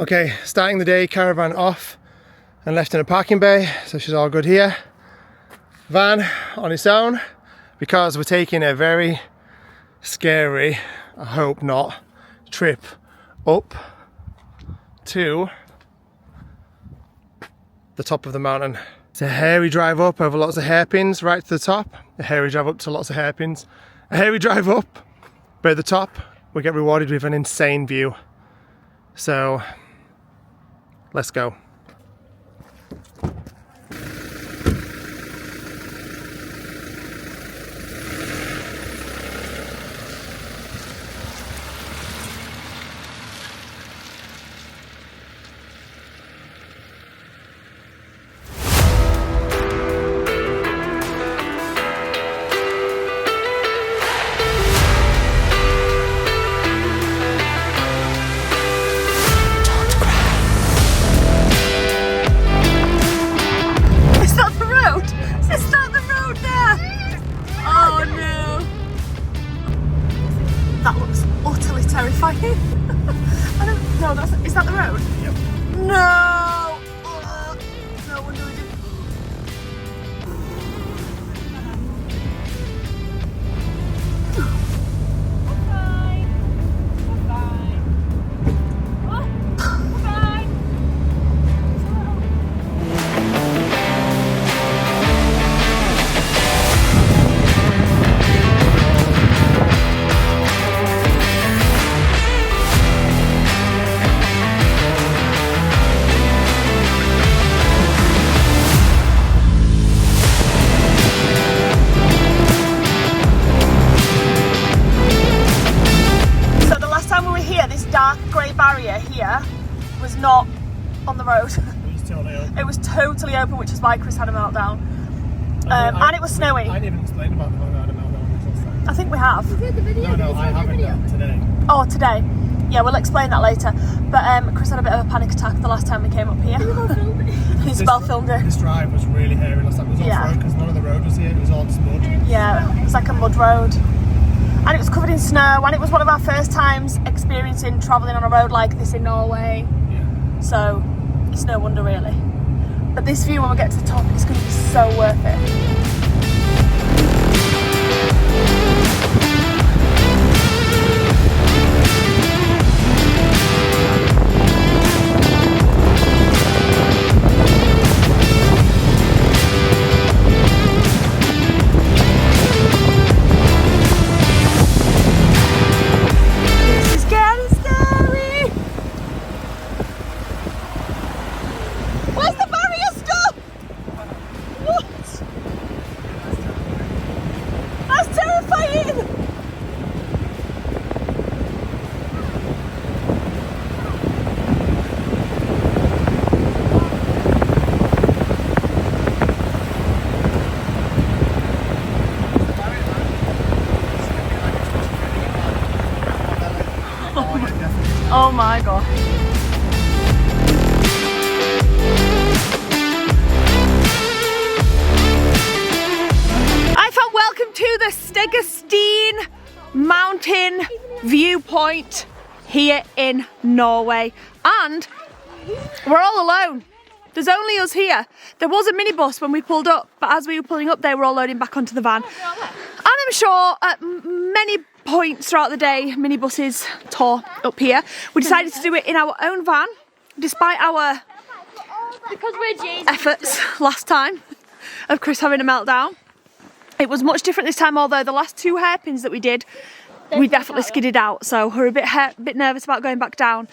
Okay, starting the day, caravan off and left in a parking bay, so she's all good here. Van on its own, because we're taking a very scary, I hope not, trip up to the top of the mountain. It's a hairy drive up over lots of hairpins right to the top, a hairy drive up to lots of hairpins, a hairy drive up, but at the top we get rewarded with an insane view. So let's go. Is that the road? Yep. No! No wonder we didn't. Here was not on the road. It was totally open, which is why Chris had a meltdown. And it was snowing. I didn't even explain about the meltdown. I think we have. No, I haven't done today. Oh, today? Yeah, we'll explain that later. But Chris had a bit of a panic attack the last time we came up here. Isabelle filmed it. This drive was really hairy last time. It was off-road because none of the road was here. It was all just mud. Yeah, it was like a mud road. And it was covered in snow, and it was one of our first times experiencing travelling on a road like this in Norway. Yeah. So it's no wonder really. But this view when we get to the top is going to be so worth it. Oh my god. Welcome to the Stegastein mountain viewpoint here in Norway. And we're all alone. There's only us here. There was a minibus when we pulled up, but as we were pulling up, they were all loading back onto the van. And I'm sure at many points throughout the day, minibuses tore up here. We decided to do it in our own van, despite our efforts last time of Chris having a meltdown. It was much different this time, although the last two hairpins that we did, we definitely skidded out, so we're a bit nervous about going back down.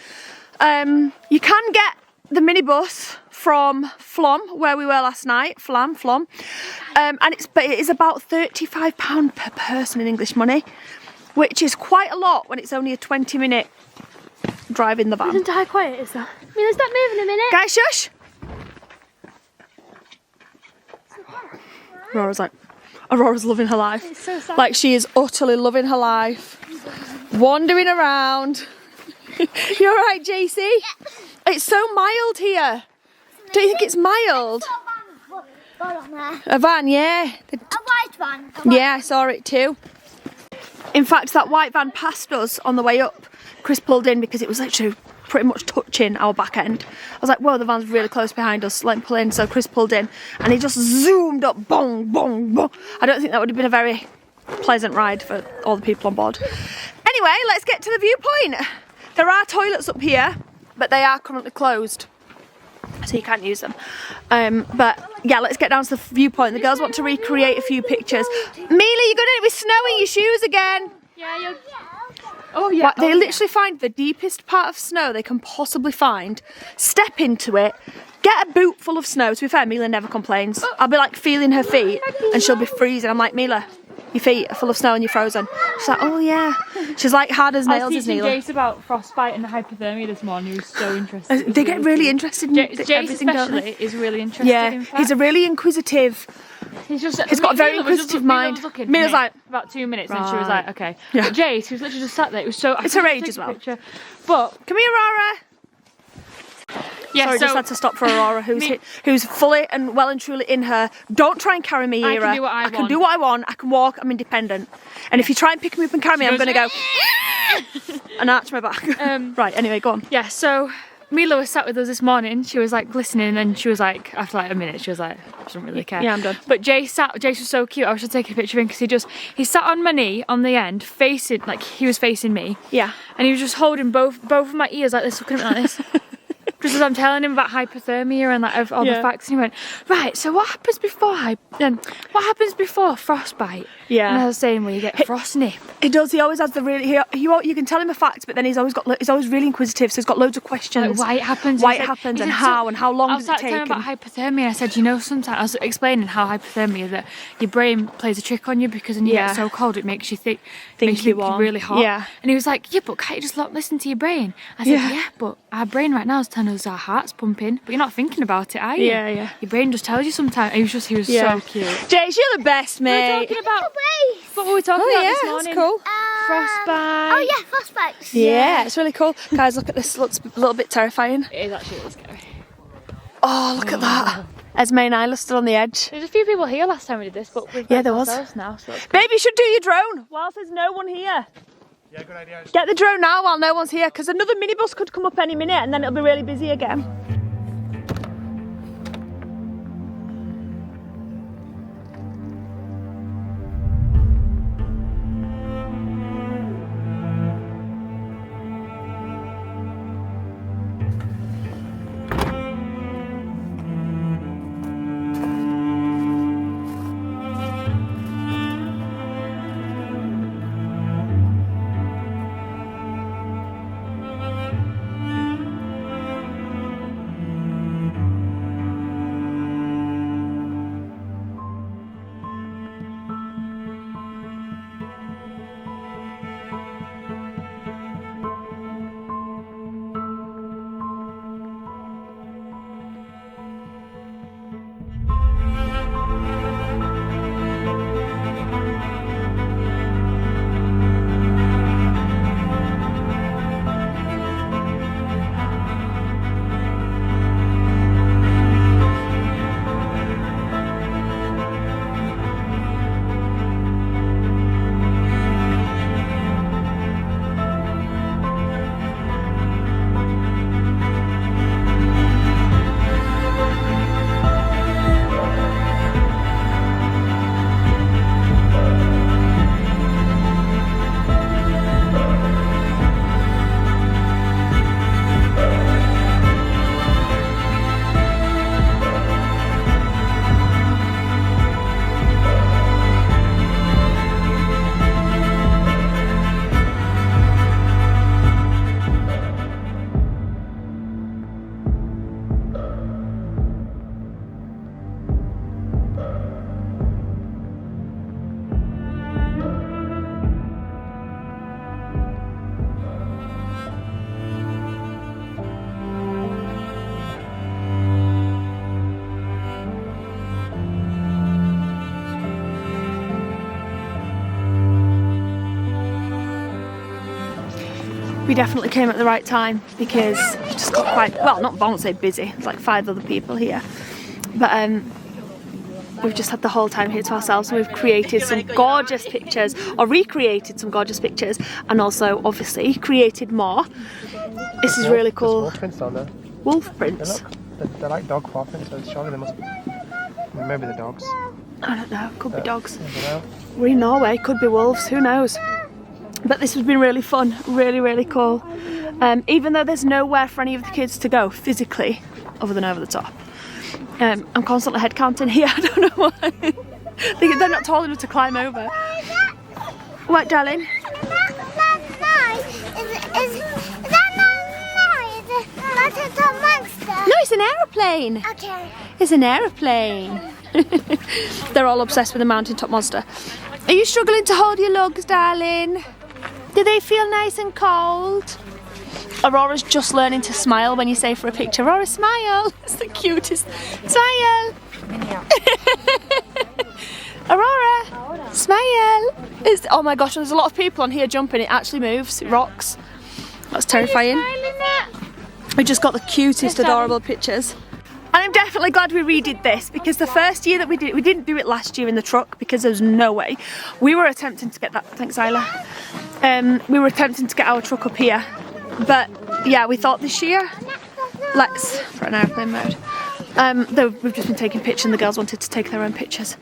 You can get the minibus from Flom, where we were last night, Flom, and it is about £35 per person in English money, which is quite a lot when it's only a 20-minute drive in the van. Isn't how quiet is that? Mila, stop moving a minute. Guys, shush! Aurora's loving her life. It's so sad. Like, she is utterly loving her life. Wandering around. You alright, Jace? Yeah. It's so mild here. Don't you think it's mild? A van, yeah. A white van. Yeah, I saw it too. In fact, that white van passed us on the way up. Chris pulled in because it was literally pretty much touching our back end. I was like, whoa, the van's really close behind us, let him pull in. So Chris pulled in and he just zoomed up, bong, bong, bong. I don't think that would have been a very pleasant ride for all the people on board. Anyway, let's get to the viewpoint. There are toilets up here, but they are currently closed, so you can't use them. But yeah, let's get down to the viewpoint. The girls want to recreate a few pictures. Mila, you're gonna be snowing your shoes again. Yeah, you're... Oh yeah. They literally find the deepest part of snow they can possibly find, step into it, get a boot full of snow. To be fair, Mila never complains. I'll be like feeling her feet and she'll be freezing. I'm like, Mila, your feet are full of snow and you're frozen. She's like, oh yeah. She's like hard as nails. I was teaching Jace about frostbite and hypothermia this morning. He was so interested. They get really interested in Jace everything, don't they? especially is really interested. Yeah, in fact. he's a really inquisitive. He's got a very inquisitive mind. Mila's like about 2 minutes, right. and she was like, okay. Yeah. But Jace, he was literally just sat there. It was so. It's her age as well. Picture. But come here, Aurora. Yeah, sorry, just had to stop for Aurora, who's fully and well and truly in her don't try and carry me era. I can do what I want. I can do what I want. I can walk. I'm independent. And if you try and pick me up and carry me, I'm going to go and arch my back. Right. Anyway, go on. Yeah. So Mila was sat with us this morning. She was like listening, and then she was like, after like a minute, she was like, I don't really care. Yeah, I'm done. But Jace was so cute. I should take a picture of him because he sat on my knee on the end, facing like he was facing me. Yeah. And he was just holding both of my ears like this, looking at me like this. Just as I'm telling him about hypothermia and like all the facts, and he went, right, so what happens before frostbite? Yeah. And I was saying, well, you get frost nip. He does. He always has the really. You can tell him a fact, but then he's always really inquisitive. So he's got loads of questions. Like why it happens, and how long does it take? I was about hypothermia. I said, sometimes I was explaining how hypothermia that your brain plays a trick on you because when you get so cold, it makes you think you're really hot. Yeah. And he was like, yeah, but can't you just listen to your brain? I said, yeah, but our brain right now is telling us our heart's pumping, but you're not thinking about it, are you? Yeah. Your brain just tells you sometimes. He was so cute. Jace, you're the best, mate. We're talking about what were we talking about this morning? That's cool. Oh Frostbite. yeah, frostbites. Yeah, it's really cool. Guys, look at this. It looks a little bit terrifying. It is actually really scary. Oh, look at that. Esmé and Isla stood on the edge. There's a few people here last time we did this, but we've got there was. Now, so Baby, you should do your drone whilst there's no one here. Yeah, good idea. Get the drone now while no one's here, because another minibus could come up any minute and then it'll be really busy again. We definitely came at the right time because it just got quite, well, I won't say busy, there's like 5 other people here, but we've just had the whole time here to ourselves, so we've created some gorgeous pictures, or recreated some gorgeous pictures, and also obviously created more. This is really cool. Wolf prints down there. Wolf prints? They're like dog paw prints, so surely they must be. Maybe the dogs. I don't know, could be dogs. I don't know. We're in Norway, could be wolves, who knows? But this has been really fun, really, really cool. Even though there's nowhere for any of the kids to go physically, other than over the top. I'm constantly head counting here, I don't know why. They're not tall enough to climb over. What, darling? Is that not a top monster? No, it's an aeroplane. Okay. It's an aeroplane. They're all obsessed with the mountaintop monster. Are you struggling to hold your lugs, darling? Do they feel nice and cold? Aurora's just learning to smile when you say for a picture, Aurora, smile. It's the cutest. Smile. Aurora, smile. Oh my gosh, there's a lot of people on here jumping. It actually moves, it rocks. That's terrifying. We just got the cutest, adorable pictures. And I'm definitely glad we redid this, because the first year that we didn't do it last year in the truck because there was no way. We were attempting to get that, thanks Isla. We were attempting to get our truck up here. But yeah, we thought this year, let's, for an airplane mode. Though we've just been taking pictures and the girls wanted to take their own pictures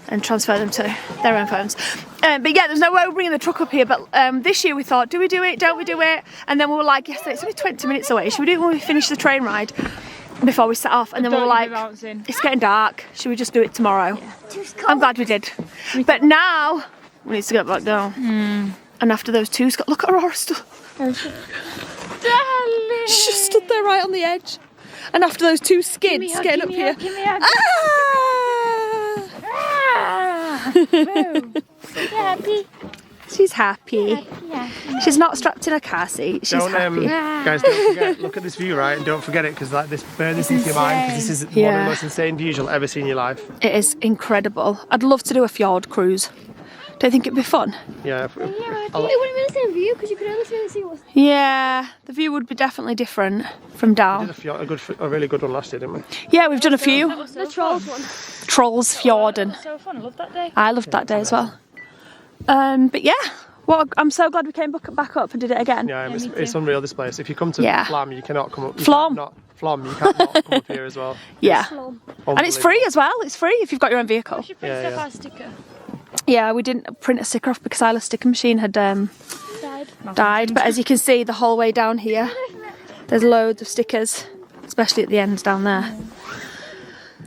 and transfer them to their own phones. But yeah, there's no way we're bringing the truck up here. But this year we thought, do we do it? Don't we do it? And then we were like, yesterday, it's only 20 minutes away. Should we do it when we finish the train ride before we set off? And then we were like, it's getting dark. Should we just do it tomorrow? Yeah. I'm glad we did. But now we need to get back down. And after those two, look at Aurora still. She just stood there right on the edge. And after those two skids getting up here. Happy. She's happy. She's not strapped in a car seat. She's happy. Guys, don't forget, look at this view, right? And don't forget it, because like this, bear this into your mind, because this is one of the most insane views you'll ever see in your life. It is incredible. I'd love to do a fjord cruise. Don't you think it'd be fun? Yeah. It wouldn't be the same view because you could only see what's. Yeah, the view would be definitely different from down. We did a really good one last year, didn't we? Yeah, we've done a few. The Trolls one. Trolls Fjord, and So fun, I loved that day. I loved that day as well. But yeah, well, I'm so glad we came back up and did it again. Yeah, it's unreal, this place. If you come to Flam, you cannot come up. Flam, you can't not come up here as well. Yeah, and it's free as well. It's free if you've got your own vehicle. We should print our sticker. Yeah, we didn't print a sticker off because Isla's sticker machine had died. But as you can see, the whole way down here, there's loads of stickers, especially at the ends down there.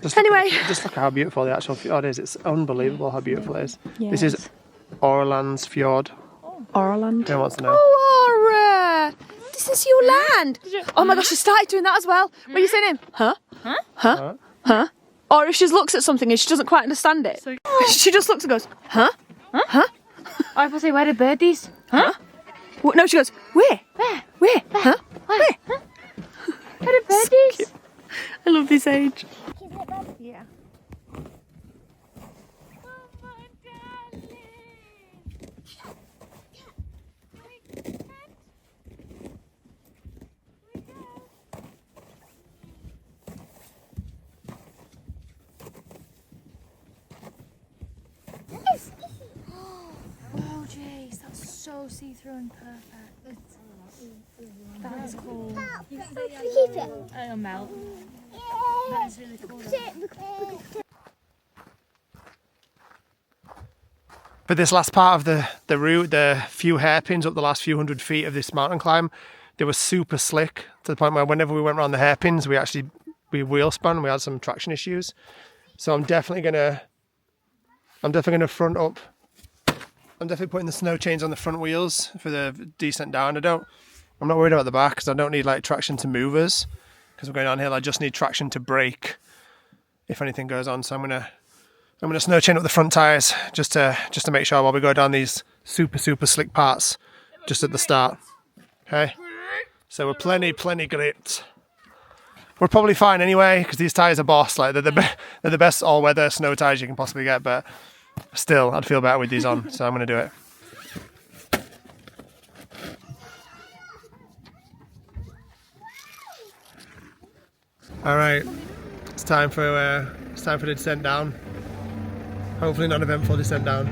Just anyway, just look at how beautiful the actual fjord is. It's unbelievable how beautiful it is. Yes. This is Aurlands Fjord. Aurland. Who wants to know? Oh, Aurora! This is your land. Oh my gosh, she started doing that as well. What are you saying? Huh? Huh? Huh? Huh? Or if she looks at something and she doesn't quite understand it, she just looks and goes, huh? Huh? Huh? Or if I say, where are birdies? Huh? No, she goes, where? Where? Where? Huh? Where? Huh? Where are birdies? So I love this age. Yeah. Oh, Jace, that's so see-through and perfect. That is cool. Keep it. It'll melt. That is really cool. For this last part of the route, the few hairpins up the last few hundred feet of this mountain climb, they were super slick to the point where whenever we went around the hairpins, we wheel spun. We had some traction issues. So I'm definitely gonna front up. I'm definitely putting the snow chains on the front wheels for the descent down. I'm not worried about the back because I don't need like traction to move us because we're going downhill. I just need traction to brake if anything goes on. So I'm gonna snow chain up the front tyres just to make sure while we go down these super slick parts just at the start. Okay, so we're plenty gripped. We're probably fine anyway because these tyres are boss. Like they're the best all-weather snow tyres you can possibly get, but still, I'd feel better with these on, so I'm going to do it. All right, it's time for the descent down. Hopefully, not an eventful descent down.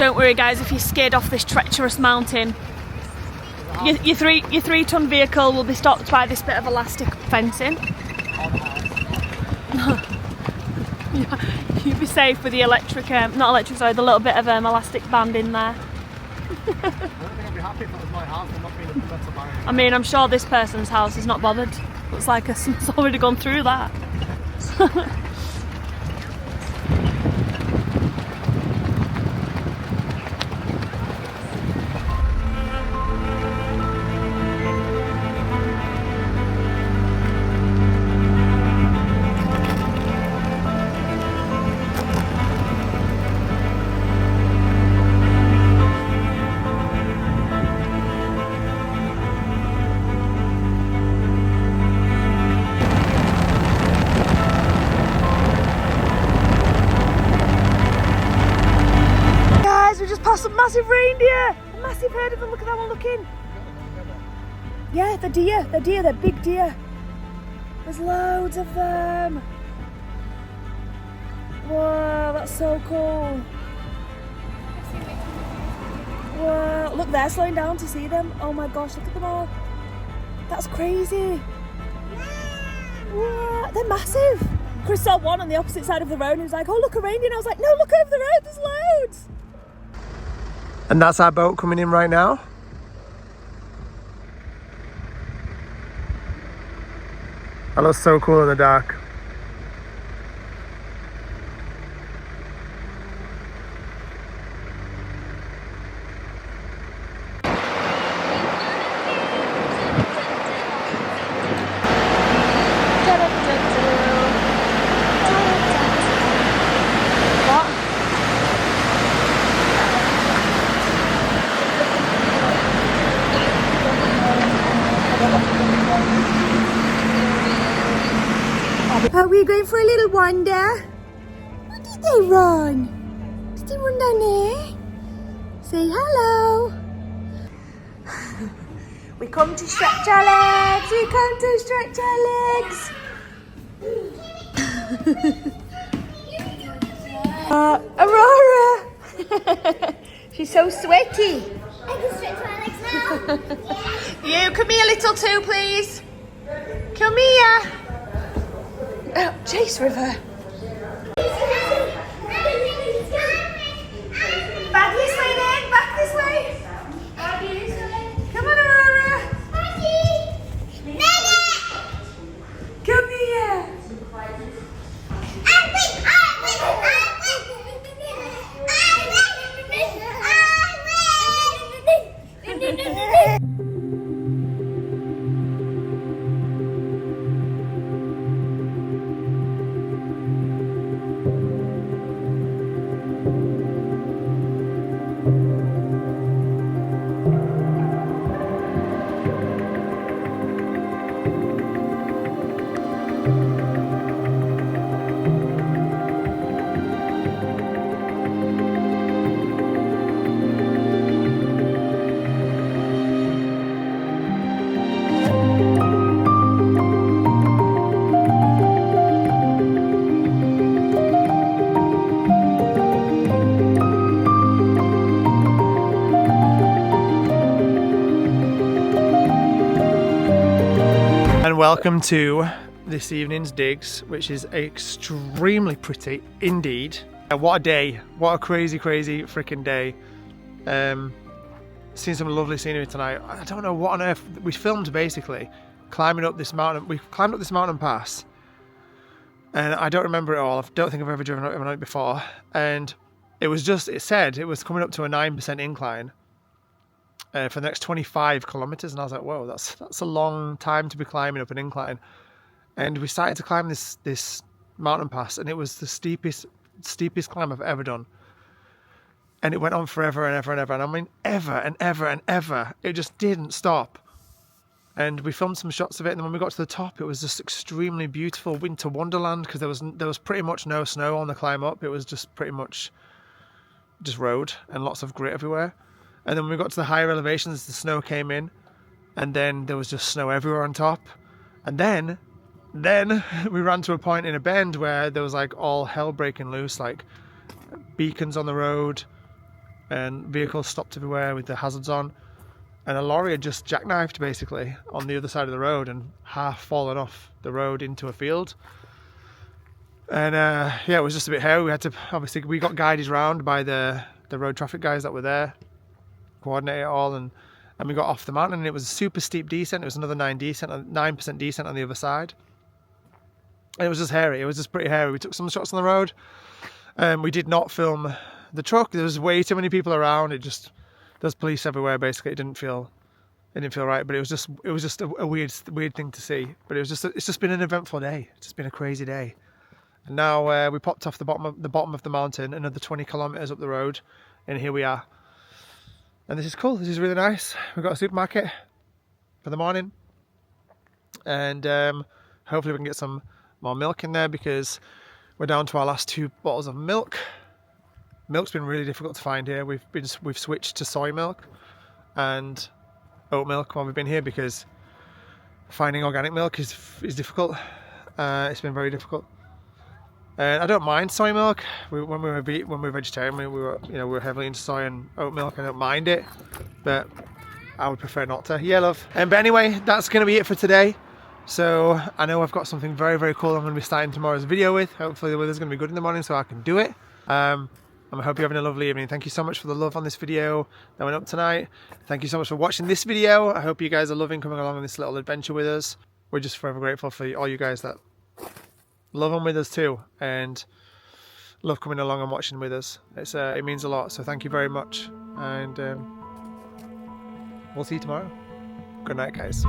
Don't worry guys, if you're scared off this treacherous mountain, your 3-ton vehicle will be stopped by this bit of elastic fencing. You'll be safe with the electric, not electric, sorry, the little bit of elastic band in there. I don't think I'd be happy if it was my house and not being a better barrier. I mean, I'm sure this person's house is not bothered. Looks like someone's already gone through that. Some massive reindeer! A massive herd of them, look at that one looking! Yeah, they're deer, they're big deer. There's loads of them. Whoa, that's so cool. Whoa, look, they're slowing down to see them. Oh my gosh, look at them all. That's crazy. Whoa, they're massive. Chris saw one on the opposite side of the road and he was like, oh look, a reindeer, and I was like, no, look over the road, there's loads. And that's our boat coming in right now. That looks so cool in the dark. Are we going for a little wander? Where did they run? Did they run down there? Say hello. We come to stretch our legs, we come to stretch our legs. Aurora! She's so sweaty. I can stretch my legs now. You, come here little too, please. Come here. Jace River. Back this way then, back this way. Come on, Aurora. Come here. And welcome to this evening's digs, which is extremely pretty indeed. What a day, what a crazy freaking day. Seen some lovely scenery tonight. I don't know what on earth we filmed, basically climbing up this mountain. We climbed up this mountain pass and I don't remember it all. I don't think I've ever driven on it before, and it was just, it said it was coming up to a 9% incline for the next 25 kilometers, and I was like, whoa, that's a long time to be climbing up an incline. And we started to climb this mountain pass, and it was the steepest climb I've ever done. And it went on forever and ever and ever, and I mean ever and ever and ever. It just didn't stop. And we filmed some shots of it, and then when we got to the top, it was just extremely beautiful winter wonderland, because there was pretty much no snow on the climb up. It was just pretty much just road and lots of grit everywhere. And then when we got to the higher elevations, the snow came in, and then there was just snow everywhere on top. And then we ran to a point in a bend where there was like all hell breaking loose, like beacons on the road, and vehicles stopped everywhere with the hazards on, and a lorry had just jackknifed basically on the other side of the road and half fallen off the road into a field. And yeah, it was just a bit hairy. We had to, obviously we got guided round by the road traffic guys that were there, coordinate it all, and we got off the mountain, and it was a super steep descent. It was another 9% descent on the other side. And it was just hairy. It was just pretty hairy. We took some shots on the road. We did not film the truck. There was way too many people around. There's police everywhere. Basically, it didn't feel right. But it was just a weird thing to see. But it's just been an eventful day. It's just been a crazy day. And now we popped off the bottom of the mountain, another 20 kilometers up the road, and here we are. And this is cool. This is really nice. We've got a supermarket for the morning, and hopefully we can get some more milk in there, because we're down to our last 2 bottles of milk. Milk's been really difficult to find here. We've switched to soy milk and oat milk while we've been here, because finding organic milk is difficult. It's been very difficult. And I don't mind soy milk. When we were vegetarian, we were heavily into soy and oat milk. I don't mind it, but I would prefer not to. Yeah, love. But anyway, that's going to be it for today. So I know I've got something very, very cool I'm going to be starting tomorrow's video with. Hopefully the weather's going to be good in the morning so I can do it. And I hope you're having a lovely evening. Thank you so much for the love on this video that went up tonight. Thank you so much for watching this video. I hope you guys are loving coming along on this little adventure with us. We're just forever grateful for all you guys that love them with us too, and love coming along and watching with us. It means a lot, so thank you very much, and we'll see you tomorrow. Good night, guys.